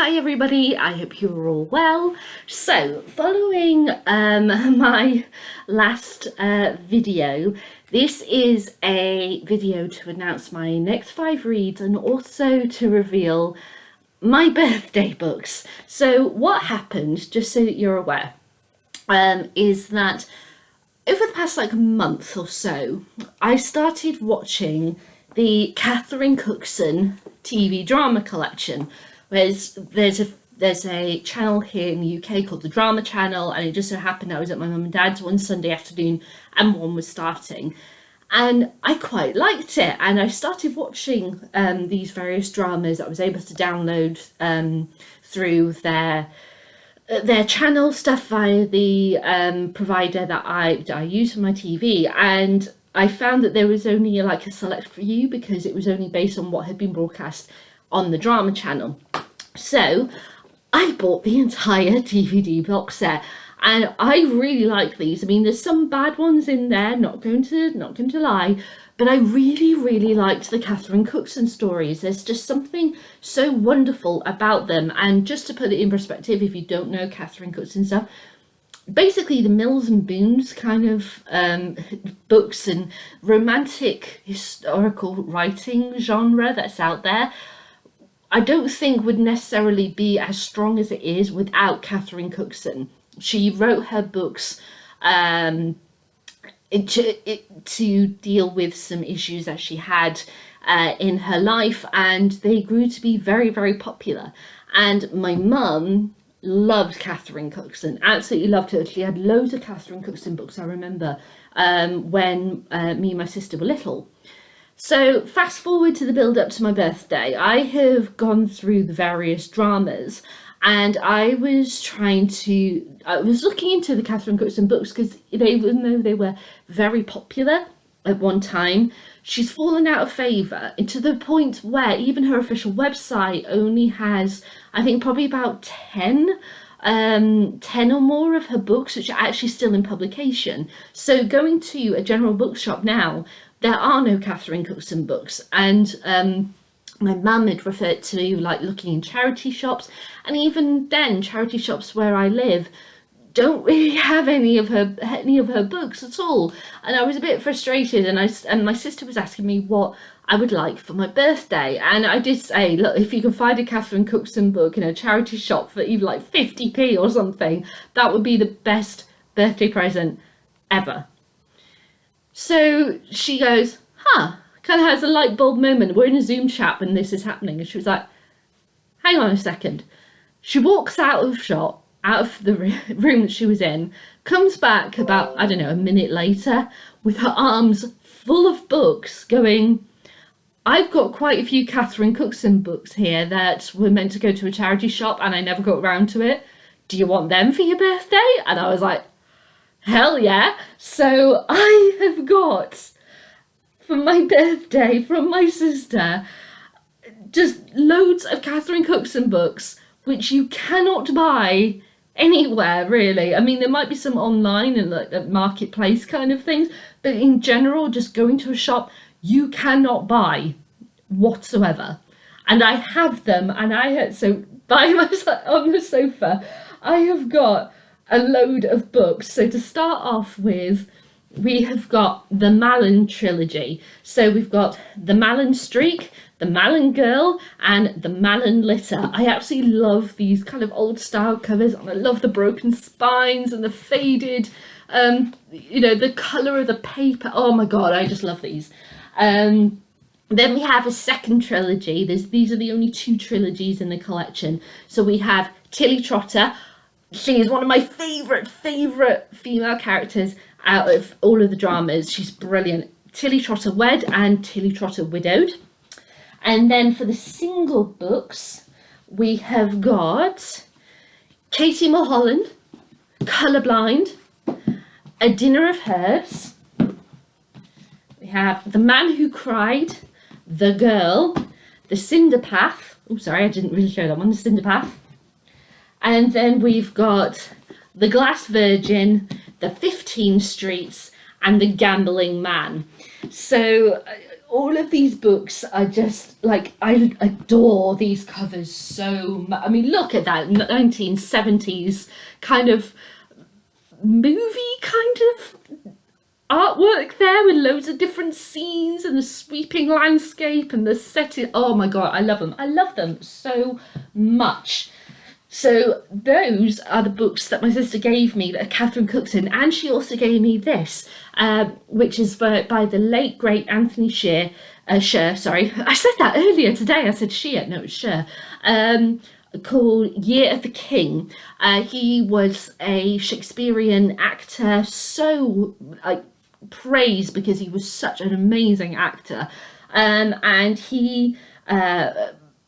Hi everybody, I hope you're all well. So, following my last video, this is a video to announce my next 5 reads and also to reveal my birthday books. So what happened, just so that you're aware, is that over the past month or so, I started watching the Catherine Cookson TV drama collection. There's a channel here in the UK called the Drama Channel, and it just so happened I was at my mum and dad's one Sunday afternoon and one was starting, and I quite liked it, and I started watching these various dramas that I was able to download through their channel stuff via the provider that I use for my TV. And I found that there was only a select few because it was only based on what had been broadcast on the Drama Channel. So I bought the entire DVD box set, and I really like these. I mean, there's some bad ones in there, not going to lie, but I really liked the Catherine Cookson stories. There's just something so wonderful about them. And just to put it in perspective, if you don't know Catherine Cookson stuff, basically the Mills and Boons kind of books and romantic historical writing genre that's out there, I don't think would necessarily be as strong as it is without Catherine Cookson. She wrote her books to deal with some issues that she had in her life, and they grew to be very popular. And my mum loved Catherine Cookson, absolutely loved her. She had loads of Catherine Cookson books, I remember, when me and my sister were little. So fast forward to the build up to my birthday, I have gone through the various dramas, and I was looking into the Catherine Cookson books because, even though they were very popular at one time, she's fallen out of favour to the point where even her official website only has, I think, probably about 10 or more of her books which are actually still in publication. So going to a general bookshop now, there are no Catherine Cookson books, and my mum had referred to looking in charity shops, and even then charity shops where I live don't really have any of her books at all. And I was a bit frustrated, and my sister was asking me what I would like for my birthday, and I did say, look, if you can find a Catherine Cookson book in a charity shop for even 50p or something, that would be the best birthday present ever. So she goes, kind of has a light bulb moment. We're in a Zoom chat when this is happening, and she was like, hang on a second. She walks out of the room that she was in, comes back about, I don't know, a minute later with her arms full of books going, I've got quite a few Catherine Cookson books here that were meant to go to a charity shop and I never got around to it. Do you want them for your birthday? And I was like, hell yeah. So I have got, for my birthday, from my sister, just loads of Catherine Cookson books, which you cannot buy anywhere, really. I mean, there might be some online and a marketplace kind of things, but in general, just going to a shop, you cannot buy whatsoever. And I have them, and so by myself on the sofa, I have got a load of books. So to start off with, we have got the Mallon trilogy. So we've got the Mallon Streak, the Mallon Girl, and the Mallon Litter. I absolutely love these kind of old style covers, and I love the broken spines and the faded, the colour of the paper. Oh my god, I just love these. Then we have a second trilogy. These are the only 2 trilogies in the collection. So we have Tilly Trotter. She is one of my favourite female characters out of all of the dramas. She's brilliant. Tilly Trotter Wed and Tilly Trotter Widowed. And then for the single books, we have got Katie Mulholland, Colourblind, A Dinner of Herbs. We have The Man Who Cried, The Girl, The Cinder Path. Oh, sorry, I didn't really show that one, The Cinder Path. And then we've got The Glass Virgin, The 15 Streets, and The Gambling Man. So all of these books are just like, I adore these covers so much. I mean, look at that 1970s kind of movie kind of artwork there with loads of different scenes and the sweeping landscape and the setting. Oh my god, I love them. I love them so much. So those are the books that my sister gave me that are Catherine Cookson, and she also gave me this, which is by the late great Anthony Sher. Sorry, I said that earlier today. I said Shear, no, it's Sher. Called Year of the King. He was a Shakespearean actor, so praised because he was such an amazing actor, and he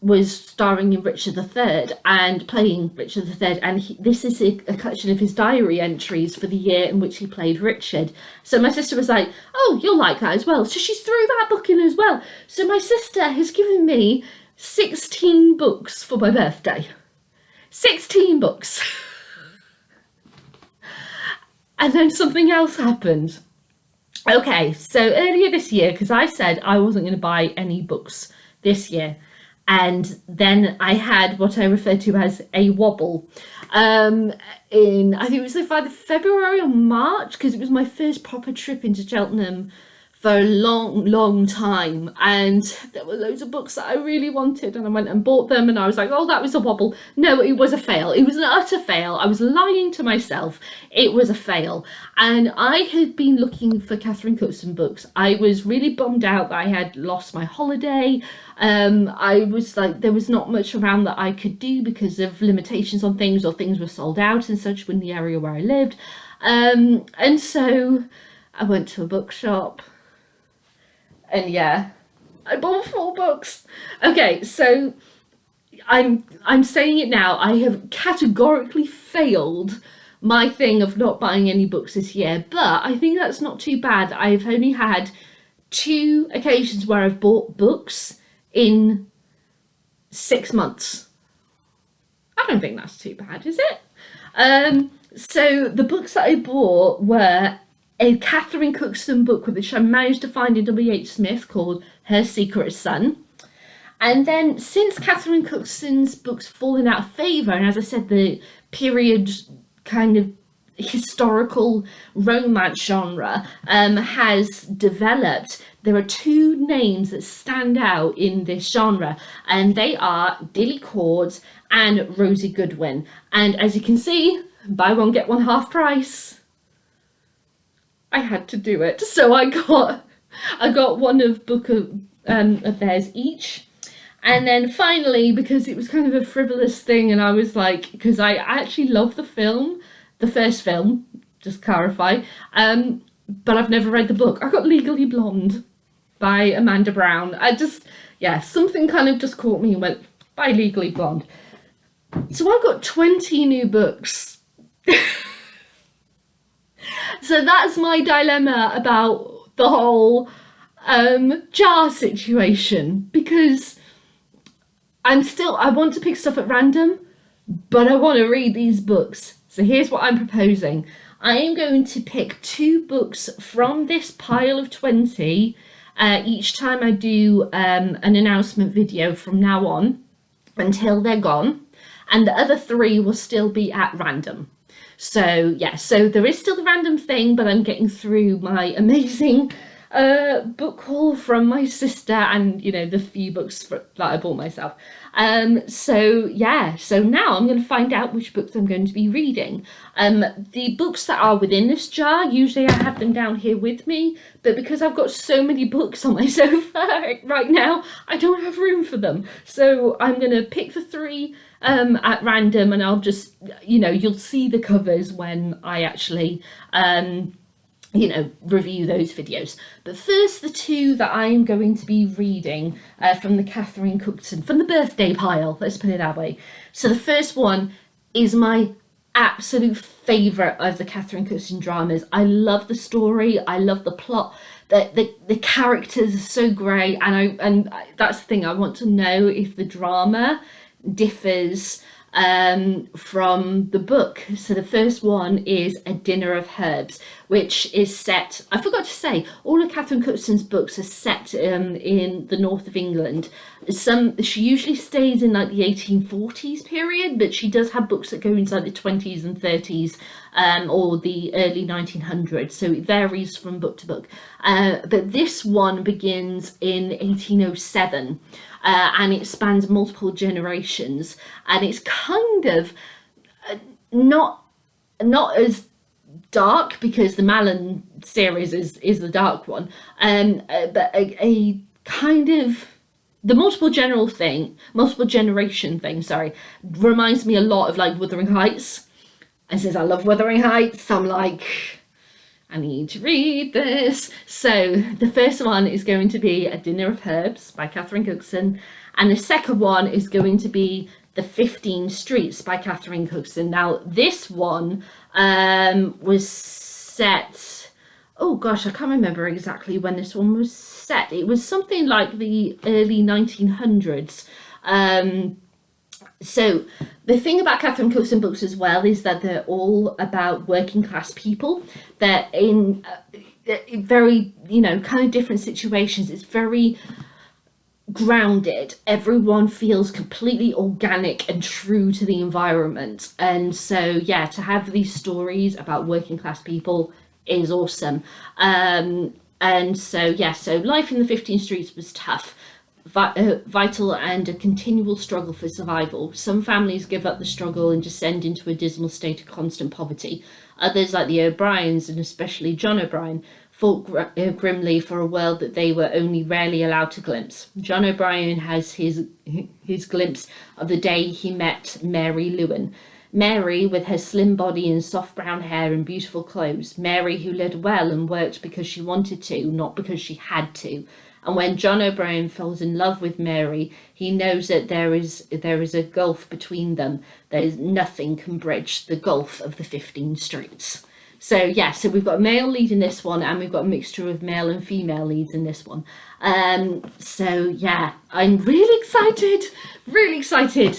was starring in Richard III and playing Richard III, and this is a collection of his diary entries for the year in which he played Richard. So my sister was like, oh, you'll like that as well, so she threw that book in as well. So my sister has given me 16 books for my birthday. 16 books. And then something else happened. Okay, so earlier this year, because I said I wasn't going to buy any books this year, and then I had what I refer to as a wobble. I think it was either February or March, because it was my first proper trip into Cheltenham for a long time, and there were loads of books that I really wanted, and I went and bought them, and I was like, oh, that was a wobble. No, it was a fail. It was an utter fail. I was lying to myself. It was a fail. And I had been looking for Catherine Cookson books. I was really bummed out that I had lost my holiday. I was like, there was not much around that I could do because of limitations on things, or things were sold out and such in the area where I lived. And so I went to a bookshop. And yeah, I bought 4 books. Okay, so I'm saying it now. I have categorically failed my thing of not buying any books this year, but I think that's not too bad. I've only had 2 occasions where I've bought books in 6 months. I don't think that's too bad, is it? So the books that I bought were a Catherine Cookson book, which I managed to find in W.H. Smith, called Her Secret Son. And then since Catherine Cookson's books fallen out of favour, and as I said, the period kind of historical romance genre has developed, there are 2 names that stand out in this genre, and they are Dilly Cord and Rosie Goodwin. And as you can see, buy one get one half price. I had to do it, so I got one of book of theirs each. And then finally, because it was kind of a frivolous thing, and I was like, because I actually love the first film, just clarify, but I've never read the book. I got Legally Blonde by Amanda Brown. Something kind of just caught me and went, buy Legally Blonde. So I've got 20 new books. So that's my dilemma about the whole jar situation, because I want to pick stuff at random, but I want to read these books. So here's what I'm proposing. I am going to pick 2 books from this pile of 20 each time I do an announcement video from now on until they're gone, and the other 3 will still be at random. So yeah, so there is still the random thing, but I'm getting through my amazing book haul from my sister, and the few books that I bought myself. So now I'm going to find out which books I'm going to be reading. The books that are within this jar, usually I have them down here with me, but because I've got so many books on my sofa right now, I don't have room for them. So I'm going to pick the 3 at random, and I'll just, you'll see the covers when I actually review those videos. But first, the 2 that I'm going to be reading from the Catherine Cookson, from the birthday pile, let's put it that way. So the first one is my absolute favourite of the Catherine Cookson dramas. I love the story, I love the plot, the characters are so great, and that's the thing, I want to know if the drama differs from the book. So the first one is A Dinner of Herbs, which is set, I forgot to say, all of Catherine Cookson's books are set in the north of England. She usually stays in like the 1840s period, but she does have books that go into like the 20s and 30s, or the early 1900s, so it varies from book to book. But this one begins in 1807, and it spans multiple generations, and it's kind of not as dark, because the Mallon series is the dark one, but a kind of, the multiple generation thing, sorry, reminds me a lot of like Wuthering Heights. And since I love Wuthering Heights, I'm like, I need to read this. So the first one is going to be A Dinner of Herbs by Catherine Cookson, and the second one is going to be The 15 Streets by Catherine Cookson. Now this one was set, oh gosh, I can't remember exactly when this one was set. It was something like the early 1900s. So the thing about Catherine Cookson books as well is that they're all about working class people. They're in very, kind of different situations. It's very grounded. Everyone feels completely organic and true to the environment. And so, yeah, to have these stories about working class people is awesome. And so, yeah, so life in the 15 Streets was tough. Vital and a continual struggle for survival. Some families give up the struggle and descend into a dismal state of constant poverty. Others, like the O'Briens, and especially John O'Brien, fought grimly for a world that they were only rarely allowed to glimpse. John O'Brien has his glimpse of the day he met Mary-Ellen. Mary, with her slim body and soft brown hair and beautiful clothes. Mary, who lived well and worked because she wanted to, not because she had to. And when John O'Brien falls in love with Mary, he knows that there is a gulf between them. There is nothing can bridge the gulf of the 15 Streets. So yeah, so we've got a male lead in this one, and we've got a mixture of male and female leads in this one. So yeah, I'm really excited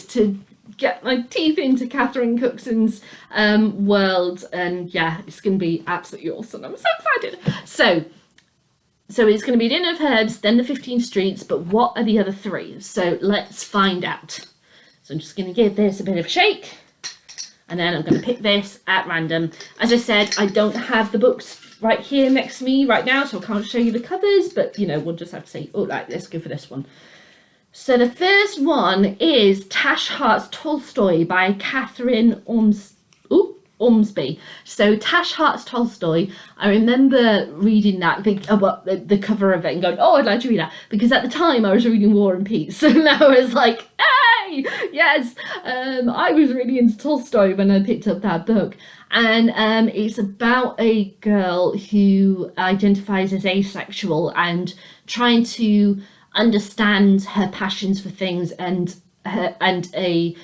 to get my teeth into Catherine Cookson's world, and yeah, it's going to be absolutely awesome. I'm so excited. So it's going to be Dinner of Herbs, then the 15 Streets, but what are the other three? So let's find out. So I'm just going to give this a bit of a shake, and then I'm going to pick this at random. As I said, I don't have the books right here next to me right now, so I can't show you the covers, but we'll just have to say, oh, right, let's go for this one. So the first one is Tash Hart's Tolstoy by Catherine Ormsby. So Tash Hart's Tolstoy, I remember reading that, the cover of it, and going, oh, I'd like to read that, because at the time I was reading War and Peace, so now I was like, hey, yes, I was really into Tolstoy when I picked up that book. And it's about a girl who identifies as asexual and trying to understand her passions for things, and a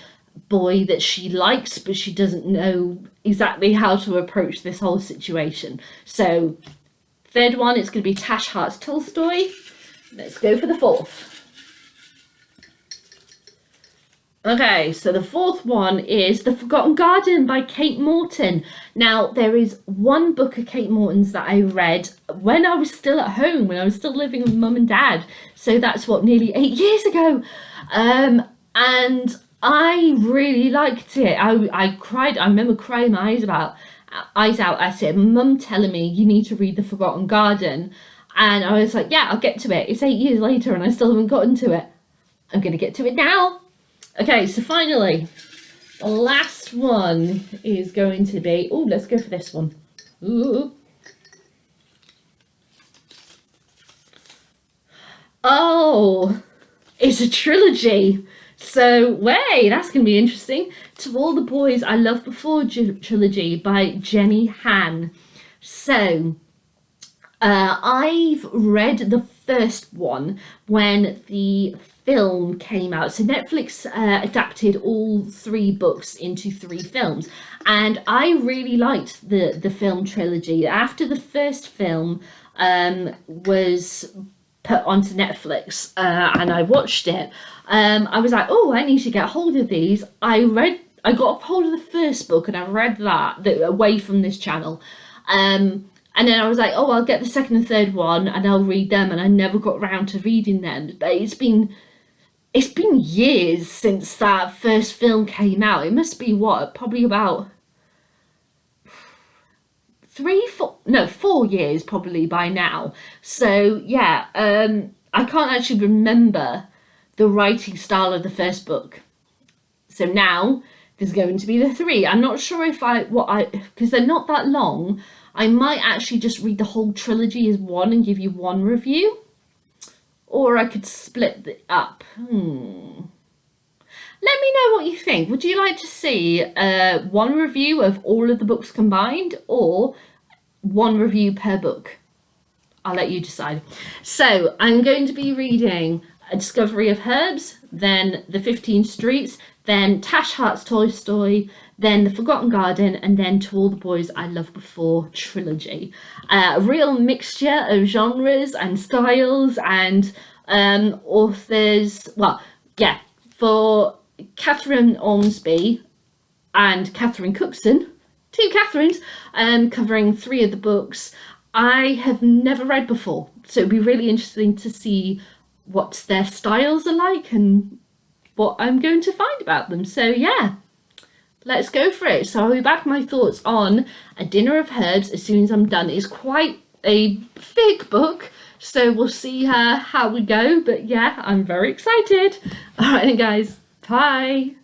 boy that she likes, but she doesn't know exactly how to approach this whole situation. So third one, it's going to be Tash Hart's Tolstoy. Let's go for the fourth. Okay, so the fourth one is The Forgotten Garden by Kate Morton. Now, there is one book of Kate Morton's that I read when I was still at home, when I was still living with mum and dad. So that's nearly 8 years ago. And I really liked it. I cried. I remember crying my eyes out at it. Mum telling me, you need to read The Forgotten Garden. And I was like, yeah, I'll get to it. It's 8 years later and I still haven't gotten to it. I'm going to get to it now. Okay, so finally, the last one is going to be, oh, let's go for this one. Ooh. Oh, it's a trilogy. So, that's going to be interesting. To All the Boys I Loved Before trilogy by Jenny Han. So, I've read the first one when the film came out. So Netflix adapted all 3 books into 3 films, and I really liked the film trilogy. After the first film was put onto Netflix, and I watched it. I was like, oh, I need to get hold of these. I got a hold of the first book and I read that away from this channel. And then I was like, oh, I'll get the second and third one and I'll read them. And I never got around to reading them. But it's been years since that first film came out. It must be probably about 4 years probably by now. So yeah, I can't actually remember the writing style of the first book. So now there's going to be the 3. I'm not sure because they're not that long. I might actually just read the whole trilogy as one and give you one review. Or I could split it up. Let me know what you think. Would you like to see one review of all of the books combined, or one review per book? I'll let you decide. So I'm going to be reading A Discovery of Herbs, then The 15 Streets, then Tash Hart's Toy Story, then The Forgotten Garden, and then To All the Boys I Loved Before trilogy. A real mixture of genres and styles and authors. Well, yeah, for Catherine Ormsby and Catherine Cookson, 2 Catherines, covering 3 of the books I have never read before. So it'd be really interesting to see what their styles are like and what I'm going to find about them. So yeah, let's go for it. So I'll be back with my thoughts on A Dinner of Herbs as soon as I'm done. It's quite a big book, so we'll see how we go. But yeah, I'm very excited. All right, then, guys. Bye.